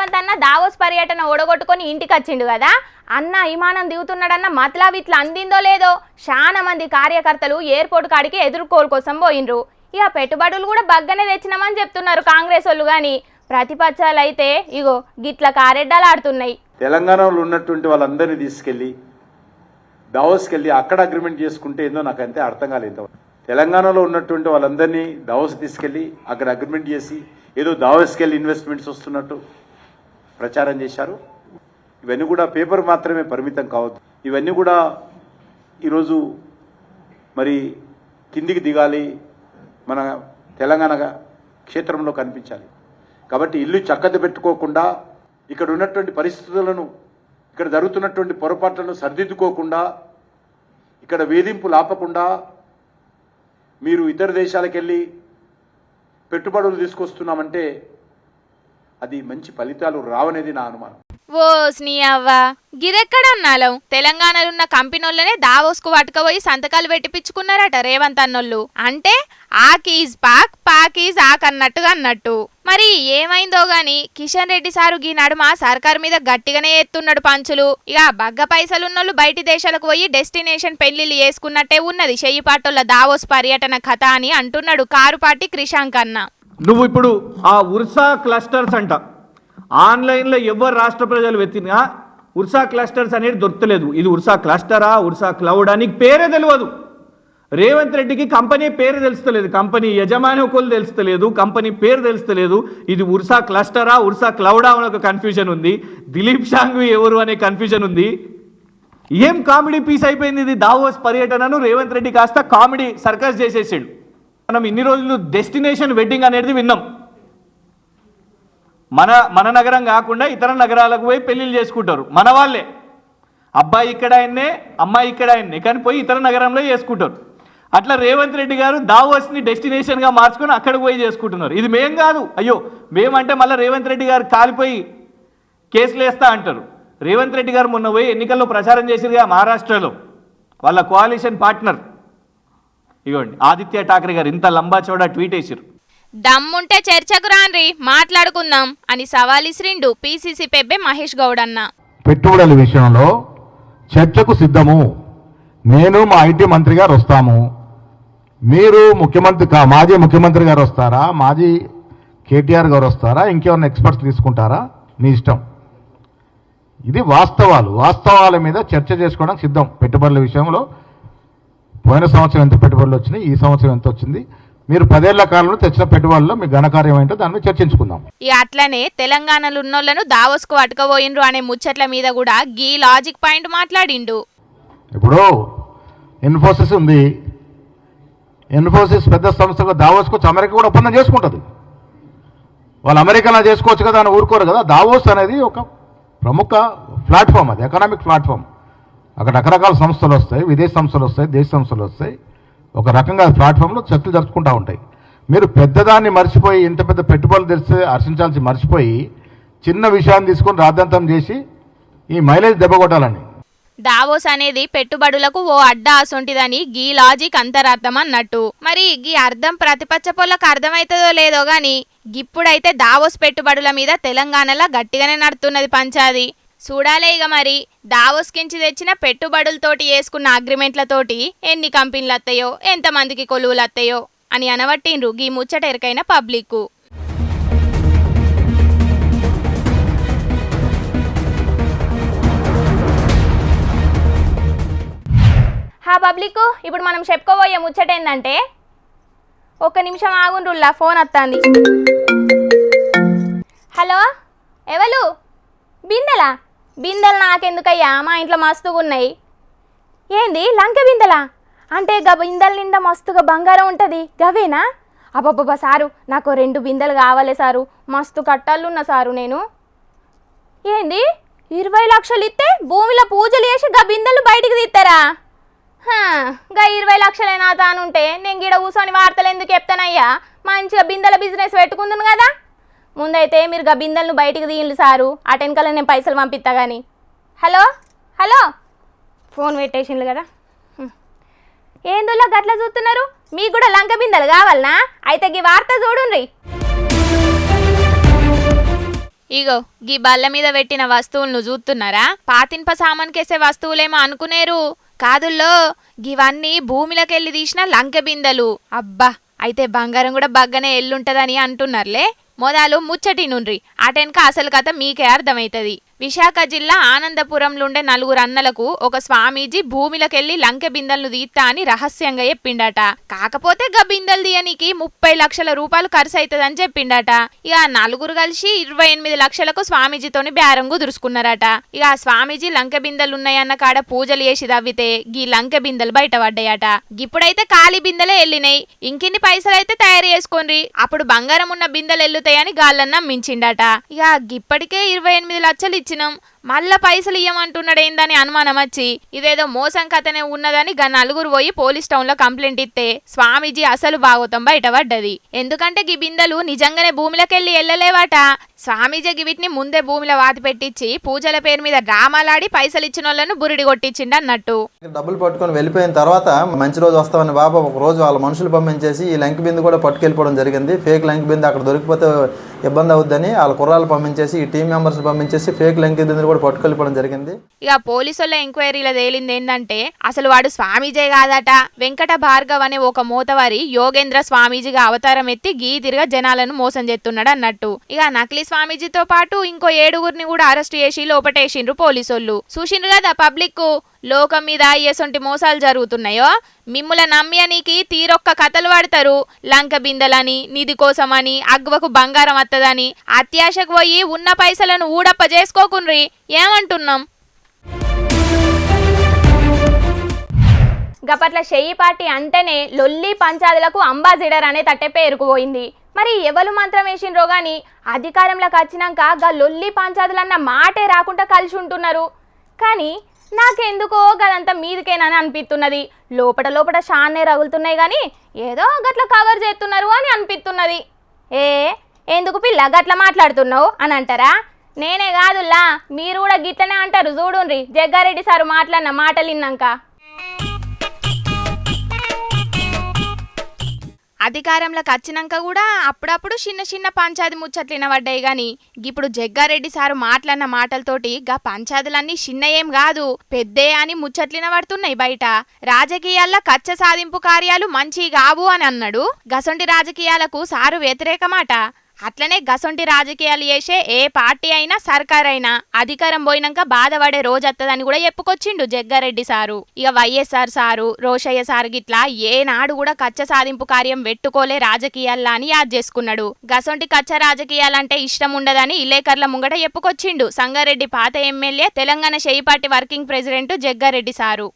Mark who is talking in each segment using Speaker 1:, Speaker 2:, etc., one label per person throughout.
Speaker 1: రేవంత్ అన్న దావోస్ పర్యటన ఓడగొట్టుకొని ఇంటికి వచ్చిండు కదా అన్న విమానం దిగుతున్నాడన్న మతలబ్ ఇట్లా అందిందో లేదో చాలా మంది కార్యకర్తలు ఎయిర్పోర్ట్ కాడికి ఎదుర్కోలు కోసం పోయినరు. ఇక పెట్టుబడులు కూడా బగ్గనే తెచ్చినామని చెప్తున్నారు కాంగ్రెస్ వాళ్ళు. కానీ ప్రతిపక్షాలు అయితే ఇగో గిట్ల కారెడ్డాలు ఆడుతున్నాయి.
Speaker 2: తెలంగాణలో ఉన్నటువంటి వాళ్ళందరినీ తీసుకెళ్లి దావోస్కి వెళ్ళి అక్కడ అగ్రిమెంట్ చేసుకుంటే ఏందో నాకు అంతే అర్థం కాలేదు. తెలంగాణలో ఉన్నటువంటి వాళ్ళందరినీ దావోస్ తీసుకెళ్లి అక్కడ అగ్రిమెంట్ చేసి ఏదో దావోస్కి వెళ్ళి ఇన్వెస్ట్మెంట్స్ వస్తున్నట్టు ప్రచారం చేశారు. ఇవన్నీ కూడా పేపర్ మాత్రమే పరిమితం కావద్దు. ఇవన్నీ కూడా ఈరోజు మరి కిందికి దిగాలి, మన తెలంగాణ క్షేత్రంలో కనిపించాలి. కాబట్టి ఇల్లు చక్కది పెట్టుకోకుండా ఇక్కడ ఉన్నటువంటి పరిస్థితులను, ఇక్కడ జరుగుతున్నటువంటి పొరపాట్లను సరిదిద్దుకోకుండా, ఇక్కడ వేధింపులు ఆపకుండా మీరు ఇతర దేశాలకు వెళ్ళి పెట్టుబడులు తీసుకొస్తున్నామంటే అది మంచి ఫలితాలు రావనేది నా అనుమానం.
Speaker 1: ఓస్ నీ అవ్వ గిదెక్కడన్నాలం తెలంగాణలో ఉన్న కంపెనీలనే దావోస్కు పట్టుకపోయి సంతకాలు పెట్టిపించుకున్నారట రేవంత్ అన్నోళ్ళు. అంటే ఆక్ ఈజ్ పాక్, పాక్ ఈజ్ ఆక్ అన్నట్టుగా అన్నట్టు. మరి ఏమైందో గాని కిషన్ రెడ్డి సారు గీ నడుమ సర్కార్ మీద గట్టిగానే ఎత్తున్నాడు పంచులు. ఇక బగ్గ పైసలున్నోళ్ళు బయటి దేశాలకు పోయి డెస్టినేషన్ పెళ్లిళ్ళు చేసుకున్నట్టే ఉన్నది చెయ్యిపాటోళ్ళ దావోస్ పర్యటన కథ అని అంటున్నాడు కారుపాటి క్రిషాంక్ అన్న.
Speaker 3: నువ్వు ఇప్పుడు ఆ ఉర్సా క్లస్టర్స్ అంట ఆన్లైన్లో ఎవరు రాష్ట్ర ప్రజలు వెతికినా ఉర్సా క్లస్టర్స్ అనేది దొరకలేదు. ఇది ఉర్సా క్లస్టరా, ఉర్సా క్లౌడా, నీకు పేరే తెలియదు. రేవంత్ రెడ్డికి కంపెనీ పేరు తెలుస్తలేదు, కంపెనీ యజమాని ఒకళ్ళు తెలుస్తలేదు, కంపెనీ పేరు తెలుస్తలేదు. ఇది ఉర్సా క్లస్టరా, ఉర్సా క్లౌడా అనే ఒక కన్ఫ్యూజన్ ఉంది. దిలీప్ షాంఘవి ఎవరు అనే కన్ఫ్యూజన్ ఉంది. ఏం కామెడీ పీస్ అయిపోయింది ఇది. దావోస్ పర్యటనను రేవంత్ రెడ్డి కాస్త కామెడీ సర్కస్ చేసేసాడు. మనం ఇన్ని రోజులు డెస్టినేషన్ వెడ్డింగ్ అనేది విన్నాం. మన నగరం కాకుండా ఇతర నగరాలకు పోయి పెళ్లిళ్ళు చేసుకుంటారు మన వాళ్ళే. అబ్బాయి ఇక్కడ ఆయన్నే, అమ్మాయి ఇక్కడ ఆయన్నే, కానీ పోయి ఇతర నగరంలో చేసుకుంటారు. అట్లా రేవంత్ రెడ్డి గారు దావోస్ని డెస్టినేషన్గా మార్చుకొని అక్కడికి పోయి చేసుకుంటున్నారు. ఇది మేం కాదు, అయ్యో మేమంటే మళ్ళీ రేవంత్ రెడ్డి గారు కాలిపోయి కేసులు వేస్తా అంటారు. రేవంత్ రెడ్డి గారు మొన్న పోయి ఎన్నికల్లో ప్రచారం చేసిరుగా మహారాష్ట్రలో, వాళ్ళ కోalition పార్ట్నర్ ఇవ్వండి ఆదిత్య ఠాక్రే గారు ఇంత లంబా చౌడా ట్వీట్ వేసారు.
Speaker 1: దమ్ముంటే చర్చకు రాన్రి మాట్లాడుకుందాం అని సవాల్ ఇస్రిండు పిసిసి పెబ్బే మహేష్ గౌడ్ అన్న.
Speaker 4: పెట్టుబడుల విషయంలో చర్చకు సిద్ధము. నేను మా ఐటీ మంత్రి గారు వస్తాము. మీరు మాజీ ముఖ్యమంత్రి గారు వస్తారా, మాజీ కేటీఆర్ గారు వస్తారా, ఇంకేమన్నా ఎక్స్పర్ట్స్ తీసుకుంటారా, మీ ఇష్టం. ఇది వాస్తవాల మీద చర్చ చేసుకోవడానికి సిద్ధం. పెట్టుబడుల విషయంలో పోయిన సంవత్సరం ఎంత పెట్టుబడులు వచ్చినాయి, ఈ సంవత్సరం ఎంత వచ్చింది, మీరు 10 ఏళ్ల కాలంలో తెచ్చిన పెట్టుబడుల్లో మీ ఘనకార్యం ఏంటో దాని మీద చర్చించుకుందాం.
Speaker 1: ఇక అట్లనే తెలంగాణలో ఉన్నోళ్లను దావోస్కు పట్టుకపోయిండ్రు అనే ముచ్చట్ల మీద కూడా గీ లాజిక్ పాయింట్ మాట్లాడిండు.
Speaker 4: ఇప్పుడు ఇన్ఫోసిస్ ఉంది, ఇన్ఫోసిస్ పెద్ద సంస్థగా దావోస్కు అమెరికా కూడా ఒప్పందం చేసుకుంటుంది. వాళ్ళు అమెరికాలో చేసుకోవచ్చు కదా అని ఊరుకోరు కదా. దావోస్ అనేది ఒక ప్రముఖ ప్లాట్ఫామ్, అది ఎకనామిక్ ప్లాట్ఫామ్. అక్కడ రకరకాల సంస్థలు వస్తాయి, విదేశీ సంస్థలు వస్తాయి, దేశ సంస్థలు వస్తాయి. ఒక రకంగా ప్లాట్ఫామ్లో చర్చలు జరుపుకుంటూ ఉంటాయి. మీరు పెద్దదాన్ని మర్చిపోయి, ఇంత పెద్ద పెట్టుబడులు తెరిస్తే హర్షించాల్సి మర్చిపోయి చిన్న విషయాన్ని తీసుకొని రాద్ధాంతం చేసి ఈ మైలేజ్ దెబ్బ కొట్టాలని.
Speaker 1: దావోస్ అనేది పెట్టుబడులకు ఓ అడ్డా అసొంటిదని గీ లాజిక్ అంతరార్థం అన్నట్టు. మరి గీ అర్థం ప్రతిపక్ష పొలకు అర్థమవుతుందో లేదో గాని గిప్పుడైతే దావోస్ పెట్టుబడుల మీద తెలంగాణలో గట్టిగానే నడుతున్నది పంచాది. చూడాలే ఇక మరి దావోస్ కించి తెచ్చిన పెట్టుబడులతోటి వేసుకున్న అగ్రిమెంట్లతోటి ఎన్ని కంపెనీలు వస్తాయో, ఎంతమందికి కొలువులు వస్తాయో అని అనవట్టిండ్రు గీ ముచ్చట ఎరకైన పబ్లిక్. హా పబ్లిక్, ఇప్పుడు మనం చెప్పుకోబోయే ముచ్చట ఏంటంటే, ఒక్క నిమిషం ఆగుండ్రుల్లా ఫోన్ వస్తుంది. హలో ఎవరు? బిందెలు నాకెందుకయ్యా, మా ఇంట్లో మస్తుగా ఉన్నాయి. ఏంది లంక బిందెలా? అంటే బిందెల నిండా మస్తుగా బంగారం ఉంటుంది గవేనా? అబ్బబ్బబ్బా సారు, నాకు 2 బిందెలు కావాలి సారు, మస్తు కట్టాలున్నా సారు నేను. ఏంది 20 లక్షలు ఇస్తే భూమిలో పూజలు చేసి బిందెలు బయటికి తీస్తారా? 20 లక్షలైనా తానుంటే నేను గిడ కూర్చొని వార్తలు ఎందుకు చెప్తానయ్యా, మంచిగా బిందెల బిజినెస్ పెట్టుకుందును కదా. ముందైతే మీరు బిందెలను బయటికి తీయండి సారు, అటెనకల నేను పైసలు పంపిస్తా కానీ. హలో ఫోన్ పెట్టేసిండ్రు కదా. ఏందులో గట్ల చూస్తున్నారు? మీకు కూడా లంక బిందెలు కావాలనా? అయితే ఈ వార్త చూడుండ్రి. ఇగో గీ బల్ల మీద పెట్టిన వస్తువులను చూస్తున్నారా? పాతిన్ప సామాన్కేసే వస్తువులేమో అనుకునేరు, కాదుల్లో గివన్నీ భూమిలోకెళ్ళి తీసిన లంకె బిందెలు. అబ్బా, అయితే బంగారం కూడా బగ్గనే ఎల్లుంటదని అంటున్నారులే. మొదలు ముచ్చటి నుండ్రి, అటెన్క అసలు కథ మీకే అర్థమైతది. విశాఖ జిల్లా ఆనందపురంలుండే 4 అన్నలకు ఒక స్వామీజీ భూమిలోకెళ్లి లంకె బిందెలను తీత్తా అని రహస్యంగా చెప్పిండట. కాకపోతే గా బిందెలు తీయనికి 30 లక్షల రూపాయలు ఖర్చు అవుతుందని చెప్పిండట. ఇక 4 కలిసి 28 లక్షలకు స్వామీజీతోని బేరం కుదురుసుకున్నారట. ఇక ఆ స్వామీజీ లంకె బిందెలు ఉన్నాయన్న కాడ పూజలు చేసి తవ్వితే గీ గిలంకె బిందెలు బయటపడ్డాయట. ఇప్పుడైతే ఖాళీ బిందెలే వెళ్ళినాయి, ఇంకిన్ని పైసలు అయితే తయారు చేసుకోండి, అప్పుడు బంగారం ఉన్న బిందెలు ఎల్లుతాయని గాళ్ళని నమ్మించిండట. ఇక ఇప్పటికే 28 లక్షలు ఇచ్చినాం, మళ్ళా పైసలు ఇయ్యమంటున్నాడేందని అనుమానం వచ్చి ఇదేదో మోసం కథనే ఉన్నదని గా 4 పోయి పోలీస్ టౌన్ లో కంప్లైంట్ ఇస్తే స్వామీజీ అసలు భాగవతం బయటపడ్డది. ఎందుకంటే గీ బిందెలు నిజంగానే భూమిలోకెళ్ళి వెళ్ళలేవాట. స్వామీజీ వీటిని ముందే భూమిలో వాతి పెట్టించి పూజల పేరు మీద డ్రామాలాడి పైసలు ఇచ్చిన వాళ్ళను బురిడి కొట్టించిండు అన్నట్టు.
Speaker 5: డబ్బులు పట్టుకొని వెళ్ళిపోయిన తర్వాత మంచి రోజు వస్తామని బాబా ఒక రోజు వాళ్ళ మనుషులు పంపించేసి ఈ లంకి బిందు కూడా పట్టుకెళ్ళిపోవడం జరిగింది. ఫేక్ లంకి బిందు అక్కడ దొరికిపోతే ఇబ్బంది అవుద్దని వాళ్ళ కుర్రాలు పంపించేసి ఈ టీం మెంబర్స్ పంపించేసి ఫేక్ లంకి బిందులు కూడా పట్టుకెళ్ళిపోవడం జరిగింది.
Speaker 1: ఇక పోలీసుల ఎంక్వైరీలో తేలింది ఏంటంటే అసలు వాడు స్వామీజీ కాదట. వెంకట భార్గవ్ అనే ఒక మోతవారి యోగేంద్ర స్వామీజీగా అవతారం ఎత్తి గీతిరిగా జనాలను మోసం చేస్తున్నాడు అన్నట్టు. ఇక నకిలీ స్వామీజీతో పాటు ఇంకో 7 కూడా అరెస్ట్ చేసి లోపటేసిండ్రు పోలీసోళ్ళు. చూసిండ్రు కదా పబ్లిక్ లోకం మీద ఎసొంటి మోసాలు జరుగుతున్నాయో. మిమ్ముల నమ్మియనికి తీరొక్క కథలు పడతారు. లంక బిందెలని, నిధి కోసమని, అగ్వకు బంగారం వత్తదని అత్యాశకు పోయి ఉన్న పైసలను ఊడప్ప చేసుకోకుండ్రి. ఏమంటున్నాం? గపట్ల షెయ్యి పార్టీ అంటేనే లొల్లి పంచాదులకు అంబాసిడర్ అనే తట్టే పేరుకుపోయింది. మరి ఎవరు మంత్రం వేసిండ్రో గాని అధికారంలోకి వచ్చినాక గా లొల్లి పంచాదులన్న మాటే రాకుండా కలిసి ఉంటున్నారు. కానీ నాకెందుకో గదంతా మీదికేనని అనిపిస్తున్నది. లోపల షాన్నే రగులుతున్నాయి కానీ ఏదో గట్ల కవర్ చేస్తున్నారు అని అనిపిస్తున్నది. ఎందుకు పిల్ల గట్ల మాట్లాడుతున్నావు అని అంటారా? నేనే కాదుల్లా, మీరు కూడా గిట్లనే అంటారు. చూడుండ్రి జగ్గారెడ్డి సారు మాట్లాడిన మాటలు విన్నాక. అధికారంలోకి వచ్చినాక కూడా అప్పుడప్పుడు చిన్న పంచాయతీ ముచ్చట్లు వినబడ్డాయి గాని ఇప్పుడు జగ్గారెడ్డి సారు మాట్లాడిన మాటలతోటి గా పంచాయతీలన్నీ చిన్న ఏం కాదు పెద్దే అని ముచ్చట్లు వినబడుతున్నాయి బయట. రాజకీయాల్లో కచ్చ సాధింపు కార్యాలు మంచి కావు అని అన్నాడు. గసొంటి రాజకీయాలకు సారు వ్యతిరేకమాట. అట్లనే గసొంటి రాజకీయాలు చేసే ఏ పార్టీ అయినా సర్కార్ అయినా అధికారం పోయినాక బాధపడే రోజత్తదని కూడా చెప్పుకొచ్చిండు జగ్గారెడ్డి సారు. ఇక వైఎస్ఆర్ సారు, రోషయ్య సారు గిట్లా ఏనాడు కూడా కచ్చ సాధింపు కార్యం పెట్టుకోలే రాజకీయాల్లా అని యాద్ చేసుకున్నాడు. గసొంటి కచ్చ రాజకీయాలంటే ఇష్టం ఉండదని ఇలేకర్ల ముంగట చెప్పుకొచ్చిండు సంగారెడ్డి పాత ఎమ్మెల్యే, తెలంగాణ షెయ్యి party working president Jaggareddy sir.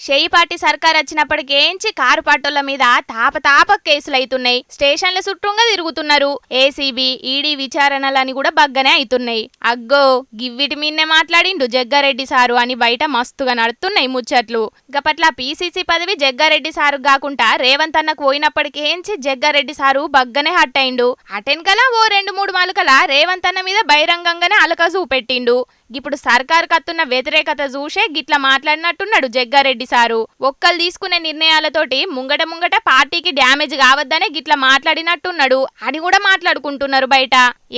Speaker 1: షెయ్యి పార్టీ సర్కార్ వచ్చినప్పటికేంచి కారు పట్టుల మీద తాప కేసులు అవుతున్నాయి. స్టేషన్ల చుట్టూగా తిరుగుతున్నారు. ఏసీబీ, ఈడీ విచారణలని కూడా బగ్గనే అవుతున్నాయి. అగ్గో గివ్విటి మీన్నే మాట్లాడిండు జగ్గారెడ్డి సారు అని బయట మస్తుగా నడుతున్నాయి ముచ్చట్లు. గపట్ల పీసీసీ పదవి జగ్గారెడ్డి సారు కాకుండా రేవంత్ అన్నకు పోయినప్పటికేంచి జగ్గారెడ్డి సారు బగ్గనే హట్ అయిండు. అటెన్కలా ఓ 2-3 మలుకల రేవంత్ అన్న మీద బహిరంగంగానే అలక చూపెట్టిండు. ఇప్పుడు సర్కార్ కత్తున్న వ్యతిరేకత చూసే గిట్లా మాట్లాడినట్టున్నాడు జగ్గారెడ్డి సారు. ఒక్కలు తీసుకునే నిర్ణయాలతోటి ముంగట పార్టీకి డ్యామేజ్ కావద్దనే గిట్లా మాట్లాడినట్టున్నాడు అని కూడా మాట్లాడుకుంటున్నారు బయట.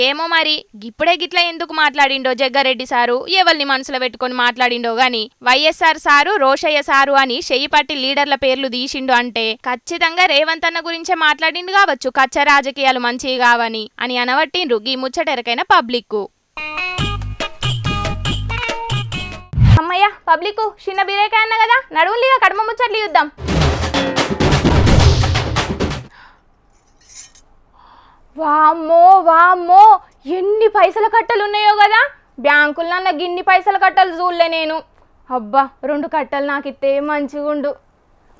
Speaker 1: ఏమో మరి ఇప్పుడే గిట్లా ఎందుకు మాట్లాడిండో జగ్గారెడ్డి సారు, ఎవరిని మనసులో పెట్టుకొని మాట్లాడిండో గాని వైఎస్ఆర్ సారు, రోషయ్య సారు అని షెయ్యి పార్టీ లీడర్ల పేర్లు తీసిండు అంటే ఖచ్చితంగా రేవంత్ అన్న గురించే మాట్లాడిండు కావచ్చు. కచ్చ రాజకీయాలు మంచివి కావని అని అనవట్టిండ్రు గీ ముచ్చటెరకైన పబ్లిక్. అమ్మయ్య పబ్లిక్ చిన్న బీరేకాయ అన్న కదా, నడువులిగా కడమ ముచ్చట్లు చూద్దాం. వామ్మో ఎన్ని పైసల కట్టలు ఉన్నాయో కదా. బ్యాంకుల్లో అన్న గిన్ని పైసల కట్టలు చూడలే నేను. అబ్బా 2 కట్టలు నాకిస్తే మంచిగుండు.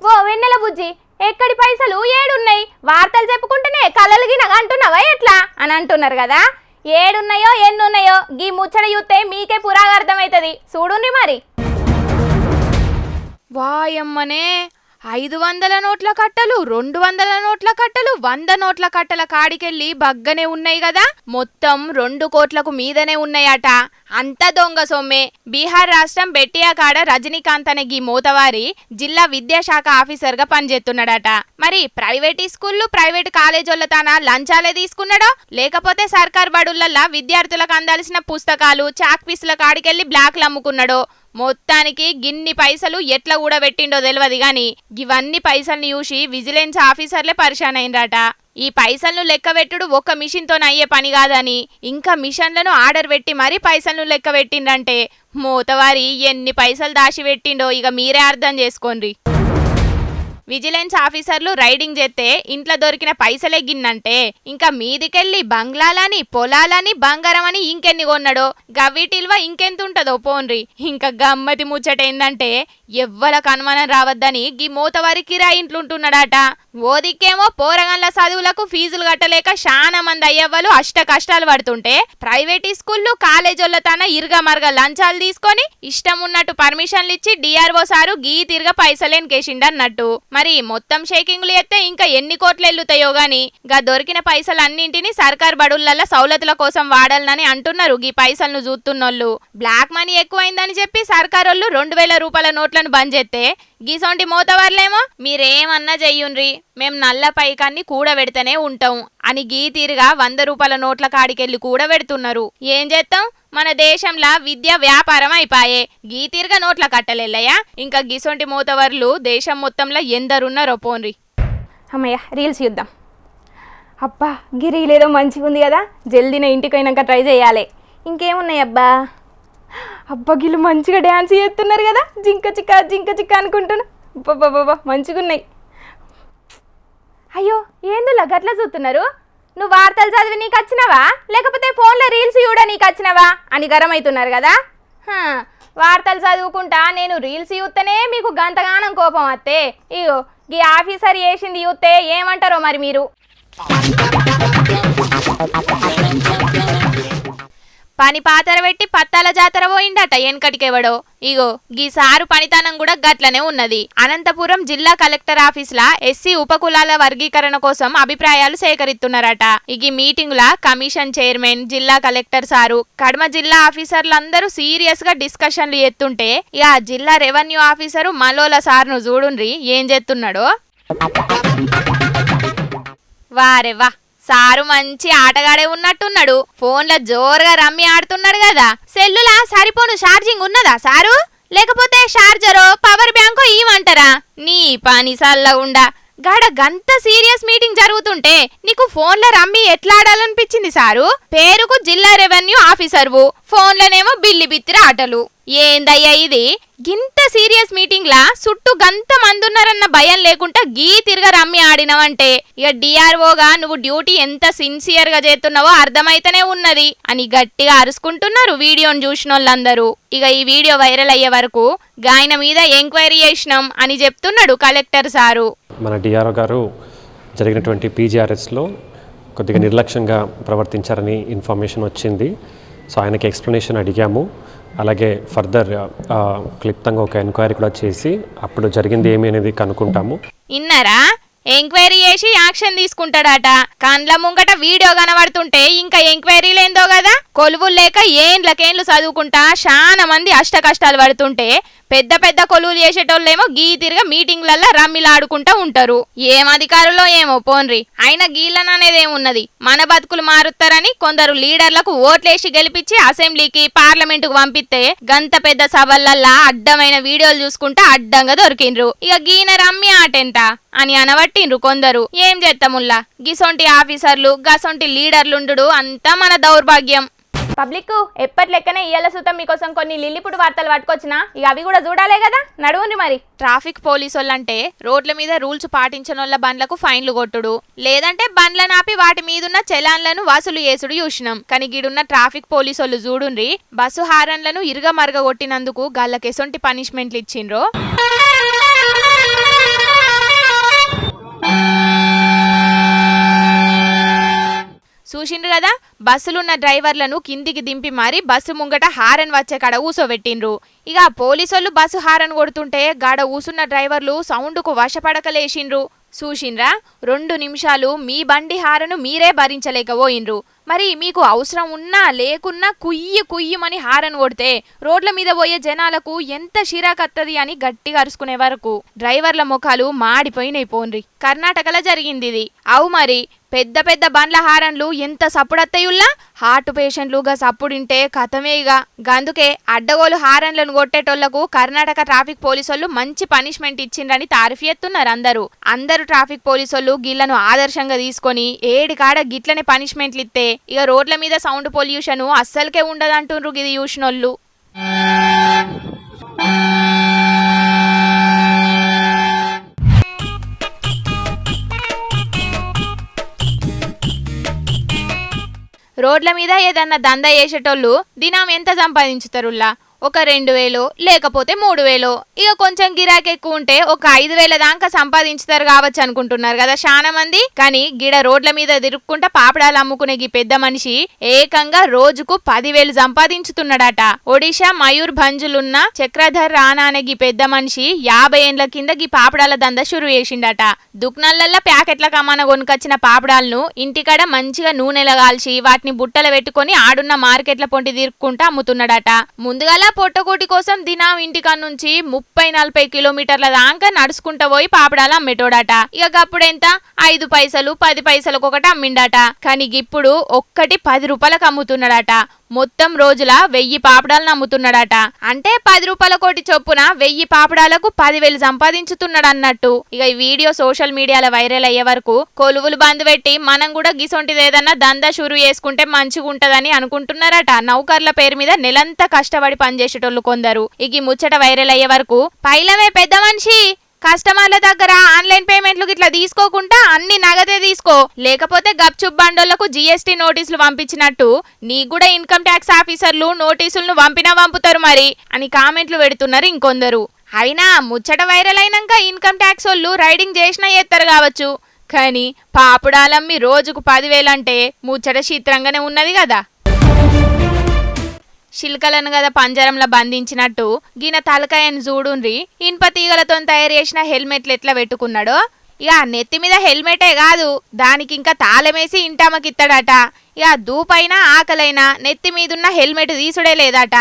Speaker 1: ఓ వెన్నెల బుజ్జి, ఎక్కడి పైసలు ఏడున్నాయి? వార్తలు చెప్పుకుంటేనే కలలు గినగా అంటున్నావా ఎట్లా అని అంటున్నారు కదా. ఏడున్నాయో ఎన్నున్నాయో గీ ముచ్చట చూస్తే మీకే పురాగా అర్థమవుతుంది. చూడుండి మరి. వాయమ్మనే 500 నోట్ల కట్టలు, 200 నోట్ల కట్టలు, 100 నోట్ల కట్టల కాడికెళ్ళి బగ్గనే ఉన్నాయి కదా, మొత్తం 2 కోట్లకు మీదనే ఉన్నాయట. అంత దొంగ సొమ్మే. బీహార్ రాష్ట్రం బెట్టియా కాడ రజనీకాంత్ అనే గీ మోతవారి జిల్లా విద్యాశాఖ ఆఫీసర్గా పనిచేస్తున్నాడట. మరి ప్రైవేట్ స్కూళ్ళు, ప్రైవేట్ కాలేజీల తన లంచాలే తీసుకున్నాడో, లేకపోతే సర్కార్ బడులల్లా విద్యార్థులకు అందాల్సిన పుస్తకాలు, చాక్ పీసుల కాడికెళ్ళి బ్లాక్లు అమ్ముకున్నాడో, మొత్తానికి గిన్ని పైసలు ఎట్లా కూడా పెట్టిండో తెలియదు గాని ఇవన్నీ పైసల్ని చూసి విజిలెన్స్ ఆఫీసర్లే పరిశాన్ అయినరట. ఈ పైసలను లెక్కబెట్టుడు ఒక్క మిషన్తోనే అయ్యే పని కాదని ఇంకా మిషన్లను ఆర్డర్ పెట్టి మరీ పైసలను లెక్క పెట్టిండంటే మోతవారి ఎన్ని పైసలు దాచి పెట్టిండో ఇక మీరే అర్థం చేసుకోండి. విజిలెన్స్ ఆఫీసర్లు రైడింగ్ చేస్తే ఇంట్లో దొరికిన పైసలే గిన్నంటే ఇంకా మీదికెళ్ళి బంగ్లాలని, పొలాలని, బంగారం అని ఇంకెన్ని కొన్నాడో గవ్విటిల్వ ఇంకెంతుంటదో పోన్రి. ఇంకా గమ్మతి ముచ్చటేందంటే ఎవ్వలకు అనుమానం రావద్దని గీ మోతవారి కిరాయి ఇంట్లుంటున్నాడట. ఓదిక్కేమో పోరగన్ల చదువులకు ఫీజులు కట్టలేక చాలా మంది అయ్యవ్వలు అష్ట కష్టాలు పడుతుంటే ప్రైవేట్ స్కూళ్ళు, కాలేజీల తన ఇరుగమర్గ లంచాలు తీసుకొని ఇష్టం ఉన్నట్టు పర్మిషన్లు ఇచ్చి డిఆర్ఓ సారు గీ తిరగ పైసలేనికేసిండన్నట్టు. మరి మొత్తం షేకింగ్లు ఎత్తే ఇంకా ఎన్ని కోట్లు ఎల్లుతాయో గాని గా దొరికిన పైసలన్నింటినీ సర్కార్ బడులల్ల సౌలతుల కోసం వాడాలని అంటున్నారు గీ పైసలను చూస్తున్నోళ్ళు. బ్లాక్ మనీ ఎక్కువైందని చెప్పి సర్కారోళ్ళు 2000 రూపాయల నోట్లను బంద్ చేస్తే గీసోంటి మోతవర్లేమో మీరేమన్నా చెయ్యుండ్రి, మేం నల్ల పైకాన్ని కూడబెడితేనే ఉంటాం అని గీ తీరుగా 100 రూపాయల నోట్ల కాడికెళ్ళి కూడబెడుతున్నారు. ఏం చేస్తాం, మన దేశంలో విద్య వ్యాపారం అయిపాయే. గీ తీరుగా నోట్ల కట్టలేల్లయ్యా. ఇంకా గిసొంటి మోతవర్లు దేశం మొత్తంలో ఎందరున్నారో పోన్రి. అమ్మయ్య రీల్స్ చూద్దాం. అబ్బా గీ రీల్ ఏదో మంచిగా ఉంది కదా, జల్దీనే ఇంటికి పోయినాక ట్రై చేయాలి. ఇంకేమున్నాయి అబ్బా, అబ్బా గిళ్ళు మంచిగా డ్యాన్స్ చేస్తున్నారు కదా, జింక చిక్క అనుకుంటున్నా. బాబా మంచిగా ఉన్నాయి. అయ్యో ఏందులా గట్లా చూస్తున్నారు, నువ్వు వార్తలు చదివి నీకు వచ్చినవా లేకపోతే ఫోన్లో రీల్స్ చూడ నీకు వచ్చినవా అని గరమవుతున్నారు కదా. వార్తలు చదువుకుంటా నేను రీల్స్ చూస్తేనే మీకు గంతగానం కోపం వస్తే ఇగో ఈ ఆఫీసర్ చేసింది చూస్తే ఏమంటారో మరి మీరు. పని పాతర పెట్టి పత్తాల జాతర పోయిండట ఎన్కటికెవడో. ఇగో గీ సారు పనితనం కూడా గట్లనే ఉన్నది. అనంతపురం జిల్లా కలెక్టర్ ఆఫీస్లా ఎస్సీ ఉపకులాల వర్గీకరణ కోసం అభిప్రాయాలు సేకరిస్తున్నారట. ఈ మీటింగుల కమిషన్ చైర్మన్, జిల్లా కలెక్టర్ సారు, కడమ జిల్లా ఆఫీసర్లందరూ సీరియస్ గా డిస్కషన్లు ఎత్తుంటే ఇక జిల్లా రెవెన్యూ ఆఫీసరు మలోల సార్ను చూడుండ్రి ఏం చేస్తున్నాడో. వారెవ్వా సారు మంచి ఆటగాడే ఉన్నట్టున్నాడు. ఫోన్లో జోరుగా రమ్మి ఆడుతున్నాడు కదా. సెల్లులా సరిపోను ఛార్జింగ్ ఉన్నదా సారు, లేకపోతే చార్జరో పవర్ బ్యాంకో ఇవ్వమంటారా? నీ పని సల్లగుండా గడ గంత సీరియస్ మీటింగ్ జరుగుతుంటే నీకు ఫోన్లో రమ్మి ఎట్లా ఆడాలనిపించింది సారు? పేరుకు జిల్లా రెవెన్యూ ఆఫీసర్వు, ఫోన్లోనేమో బిల్లి బిత్తిర ఆటలు. ఏందయ్యా ఇది? గింత సీరియస్ మీటింగ్ లా చుట్టూ గంత మంది ఉన్నారన్న భయం లేకుండా గీ తిరగ రమ్మి ఆడినవంటే ఇక డిఆర్ఓగా నువ్వు డ్యూటీ ఎంత సిన్సియర్ గా చేస్తున్నావో అర్థమైతేనే ఉన్నది అని గట్టిగా అరుచుకుంటున్నారు వీడియోని చూసిన వాళ్ళందరూ. ఇక ఈ వీడియో వైరల్ అయ్యే వరకు గాయన మీద ఎంక్వైరీ చేసినాం అని చెప్తున్నాడు కలెక్టర్ సారు.
Speaker 6: మన డిఆర్ఓ గారు జరిగినటువంటి పీజీఆర్ఎస్లో కొద్దిగా నిర్లక్ష్యంగా ప్రవర్తించారని ఇన్ఫర్మేషన్ వచ్చింది. సో ఆయనకి ఎక్స్ప్లెనేషన్ అడిగాము. అలాగే ఫర్దర్ క్లుప్తంగా ఒక ఎంక్వైరీ కూడా చేసి అప్పుడు జరిగింది ఏమి అనేది కనుక్కుంటాము.
Speaker 1: ఇన్నారా? ఎంక్వైరీ చేసి యాక్షన్ తీసుకుంటాడట. కండ్ల ముంగట వీడియో కనబడుతుంటే ఇంకా ఎంక్వైరీలేందో కదా. కొలువులు లేక ఏండ్లకేండ్లు చదువుకుంటా చాలా మంది అష్ట కష్టాలు పడుతుంటే పెద్ద పెద్ద కొలువులు చేసేటోళ్ళేమో గీ తిరిగా మీటింగ్లల్లో రమ్మిలాడుకుంటా ఉంటారు. ఏం అధికారులో ఏమో పోన్రి. అయినా గీళ్ళననేదేమున్నది, మన బతుకులు మారుతారని కొందరు లీడర్లకు ఓట్లేసి గెలిపించి అసెంబ్లీకి, పార్లమెంటుకు పంపిస్తే గంత పెద్ద సభలల్లా అడ్డమైన వీడియోలు చూసుకుంటా అడ్డంగా దొరికిండ్రు. ఇక గీన రమ్మి ఆటెంత అని అనబట్టిండ్రు కొందరు. ఏం చేస్తాముల్లా, గిసొంటి ఆఫీసర్లు గసొంటి లీడర్లుండు అంతా మన దౌర్భాగ్యం. పబ్లిక్ ఎప్పటి లెక్కనే ఇయ్యాల సుతం మీకోసం కొన్ని లిల్లిపుడు వార్తలు పట్టుకొచ్చినా ఇక అవి కూడా చూడాలే కదా, నడువుని మరి. ట్రాఫిక్ పోలీసోళ్ళంటే రోడ్ల మీద రూల్స్ పాటించనోళ్ళ బండ్లకు ఫైన్లు కొట్టుడు, లేదంటే బండ్లను ఆపి వాటి మీదున్న చలాన్లను వసూలు చేసుడు చూసినాం. కానీ గిడున్న ట్రాఫిక్ పోలీసోళ్ళు చూడుండ్రి బస్సు హారన్లను ఇరుగమర్గ కొట్టినందుకు గల్లకెసొంటి పనిష్మెంట్లు ఇచ్చిండ్రో. చూసిండ్రు కదా, బస్సులున్న డ్రైవర్లను కిందికి దింపి మారి బస్సు ముంగట హారన్ వచ్చే కాడ ఊసోబెట్టిండ్రు. ఇక పోలీసోళ్ళు బస్సు హారన్ కొడుతుంటే గాడ ఊసున్న డ్రైవర్లు సౌండ్కు వశపడకలేసిండ్రు. చూసిండ్రా, 2 నిమిషాలు మీ బండి హారను మీరే భరించలేకపోయిండ్రు. మరి మీకు అవసరం ఉన్నా లేకున్నా కుయ్యమని హారన్ కొడితే రోడ్ల మీద పోయే జనాలకు ఎంత షిరాకత్తది అని గట్టిగా అరుచుకునే వరకు డ్రైవర్ల ముఖాలు మాడిపోయినాయి. పోన్రి, కర్ణాటకలో జరిగింది ఇది. అవు మరి పెద్ద పెద్ద బండ్ల హారన్లు ఎంత సప్పుడత్తయుల్లా హార్ట్ పేషెంట్లుగా సప్పుడింటే కథమేగా. గందుకే అడ్డగోలు హారన్లను కొట్టేటోళ్లకు కర్ణాటక ట్రాఫిక్ పోలీసోళ్ళు మంచి పనిష్మెంట్ ఇచ్చిండ్రని తారీఫ్ చేస్తున్నారు. అందరూ ట్రాఫిక్ పోలీసోళ్ళు గిళ్లను ఆదర్శంగా తీసుకొని ఏడికాడ గిట్లనే పనిష్మెంట్లు ఇస్తే ఇక రోడ్ల మీద సౌండ్ పొల్యూషన్ అస్సలకే ఉండదంటుండ్రు గిది చూసినోళ్ళు. రోడ్ల మీద ఏదన్నా దందా చేసేటోళ్ళు దినం ఎంత సంపాదించుతారులా? ఒక 2000 లేకపోతే 3000. ఇక కొంచెం గిరాకీ ఎక్కువ ఉంటే ఒక 5000 దాకా సంపాదించుతారు కావచ్చు అనుకుంటున్నారు కదా చాలా మంది. కానీ గిడ రోడ్ల మీద తిరుక్కుంటా పాపడాలు అమ్ముకునే గీ పెద్ద మనిషి ఏకంగా రోజుకు 10,000 సంపాదించుతున్నాడట. ఒడిషా మయూర్ భంజులున్న చక్రధర్ రాణా అనే గీ పెద్ద మనిషి 50 ఏండ్ల కింద గీ పాపడాల దందా షురు చేసిండట. దుకాణాలల్లో ప్యాకెట్ల కమ్మన కొనుకొచ్చిన పాపడాలను ఇంటికాడ మంచిగా నూనెల కాల్చి వాటిని బుట్టలు పెట్టుకొని ఆడున్న మార్కెట్ల పొంటి తిరుక్కుంటా అమ్ముతున్నాడట. ముందుగాల పొట్టకోటి కోసం దినం ఇంటికా నుంచి 30-40 కిలోమీటర్ల దాకా నడుచుకుంటా పోయి పాపడాలు అమ్మేటోడట. ఇక అప్పుడెంత 5 పైసలు 10 పైసలకు ఒకటి అమ్మిండట. కానీ ఇప్పుడు ఒక్కటి 10 రూపాయలకు అమ్ముతున్నాడట. మొత్తం రోజుల 1000 పాపడాలను అమ్ముతున్నాడట. అంటే 10 రూపాయల కోటి చొప్పున 1000 పాపడాలకు 10,000 సంపాదించుతున్నాడు అన్నట్టు. ఇక ఈ వీడియో సోషల్ మీడియాలో వైరల్ అయ్యే వరకు కొలువులు బంద్ పెట్టి మనం కూడా గిసొంటిది ఏదన్నా దందా షురు చేసుకుంటే మంచిగా ఉంటదని అనుకుంటున్నారట. నౌకర్ల పేరు మీద నెలంతా కష్టపడి పనిచేసేటోళ్ళు కొందరు. ఇక ముచ్చట వైరల్ అయ్యే వరకు పైలమే పెద్ద మనిషి కస్టమర్ల దగ్గర ఆన్లైన్ పేమెంట్లు గిట్లా తీసుకోకుండా అన్ని నగదే తీసుకో, లేకపోతే గప్చుప్ బండోళ్లకు GST నోటీసులు పంపించినట్టు నీకు కూడా ఇన్కమ్ ట్యాక్స్ ఆఫీసర్లు నోటీసులను పంపుతారు మరి అని కామెంట్లు పెడుతున్నారు ఇంకొందరు. అయినా ముచ్చట వైరల్ అయినాక ఇన్కమ్ ట్యాక్స్ వాళ్ళు రైడింగ్ చేసినా చేస్తారు కావచ్చు. కానీ పాపుడాలమ్మి రోజుకు 10,000 అంటే ముచ్చట చిత్రంగానే ఉన్నది కదా. శిల్కలను గదా పంజరంలో బంధించినట్టు గిన తలకాయను చూడుండ్రి. ఇనుప తీగలతో తయారు చేసిన హెల్మెట్లు ఎట్లా పెట్టుకున్నాడో. ఇక నెత్తి మీద హెల్మెటే కాదు, దానికి ఇంకా తాళమేసి ఇంటామకిస్తాడట. ఇక దూపైనా ఆకలైనా నెత్తి మీదున్న హెల్మెట్ తీసుడే లేదట.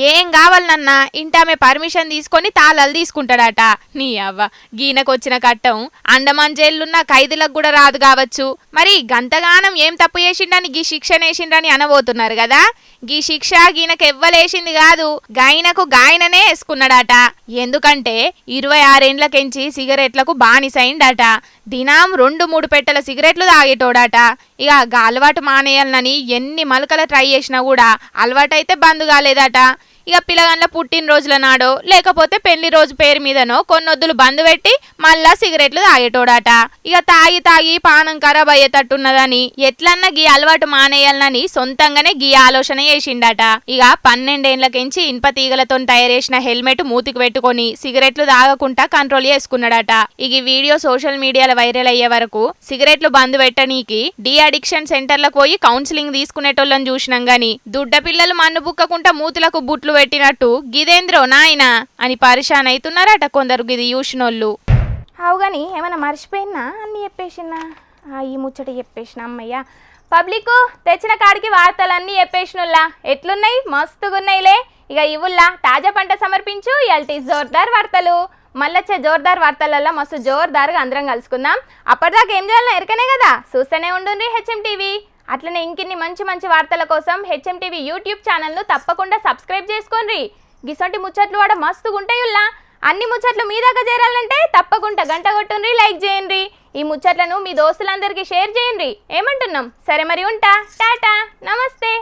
Speaker 1: ఏం కావాలన్నా ఇంటామే పర్మిషన్ తీసుకొని తాళాలు తీసుకుంటాడట. నీ అవ్వ, గీనకొచ్చిన కట్టం అండమాన్ జైలున్న ఖైదీలకు కూడా రాదు కావచ్చు. మరి గంతగానం ఏం తప్పు చేసిండని గీ శిక్ష వేసిండని అనబోతున్నారు కదా. గీ శిక్ష గీనకు ఎవ్వలేసింది కాదు, గాయనకు గాయననే వేసుకున్నాడట. ఎందుకంటే 26 ఏండ్లకెంచి సిగరెట్లకు బానిసైండట. దినం 2-3 పెట్టెల సిగరెట్లు తాగేటోడట. ఇక అలవాటు మానేయాలని ఎన్ని మలకలు ట్రై చేసినా కూడా అలవాటైతే బంద్ కాలేదట. ఇక పిల్లగాళ్ళ పుట్టినరోజుల నాడో లేకపోతే పెళ్లి రోజు పేరు మీదనో కొన్నొద్దులు బంద్ పెట్టి మళ్ళా సిగరెట్లు తాగేటోడట. ఇక తాగి పానం ఖరాబ్ అయ్యేటట్టున్నదని ఎట్లన్నా గీ అలవాటు మానేయాలని సొంతంగానే గీ ఆలోచన చేసిండట. ఇక 12 ఏండ్లకెంచి ఇనుప తీగలతో తయారు చేసిన హెల్మెట్ మూతికి పెట్టుకొని సిగరెట్లు తాగకుండా కంట్రోల్ చేసుకున్నాడట. ఇక ఈ వీడియో సోషల్ మీడియాలో వైరల్ అయ్యే వరకు సిగరెట్లు బంద్ పెట్టనీకి డి అడిక్షన్ సెంటర్లకు పోయి కౌన్సిలింగ్ తీసుకునేటోళ్ళని చూసినాం గాని దుడ్డ పిల్లలు మన్ను బుక్కకుండా మూతులకు బుట్లు పెట్టినట్టు గిదేంద్రో నాయనా అని పరిశాన్ అవుతున్నారట కొందరు గిది చూసినోళ్ళు. అవుగాని ఏమైనా మర్చిపోయినా అన్ని చెప్పేసినా? ఈ ముచ్చట చెప్పేసిన అమ్మయ్య. పబ్లిక్ తెచ్చిన కాడికి వార్తలన్నీ చెప్పేసినోళ్ళ ఎట్లున్నాయి? మస్తుగున్నాయిలే. ఇక ఇవుల్లా తాజా పంట సమర్పించు ఇయాల్టి జోర్దార్ వార్తలు. మళ్ళొచ్చే జోర్దార్ వార్తలలో మస్తు జోర్దార్గా అందరం కలుసుకుందాం. అప్పటిదాకా ఏం చేయాలన్నా ఎరకనే కదా, చూస్తూనే ఉండుండ్రి HM టీవీ. అట్లనే ఇంకిన్ని మంచి వార్తల కోసం HM టీవీ యూట్యూబ్ ఛానల్ను తప్పకుండా సబ్స్క్రైబ్ చేసుకోండి. గిసంటి ముచ్చట్లు కూడా మస్తుగుంటాయుల్లా. అన్ని ముచ్చట్లు మీ దాకా చేరాలంటే తప్పకుండా గంట కొట్టుండ్రి, లైక్ చేయండి. ఈ ముచ్చట్లను మీ దోస్తులందరికీ షేర్ చేయండి. ఏమంటున్నాం? సరే మరి ఉంటా. టాటా, నమస్తే.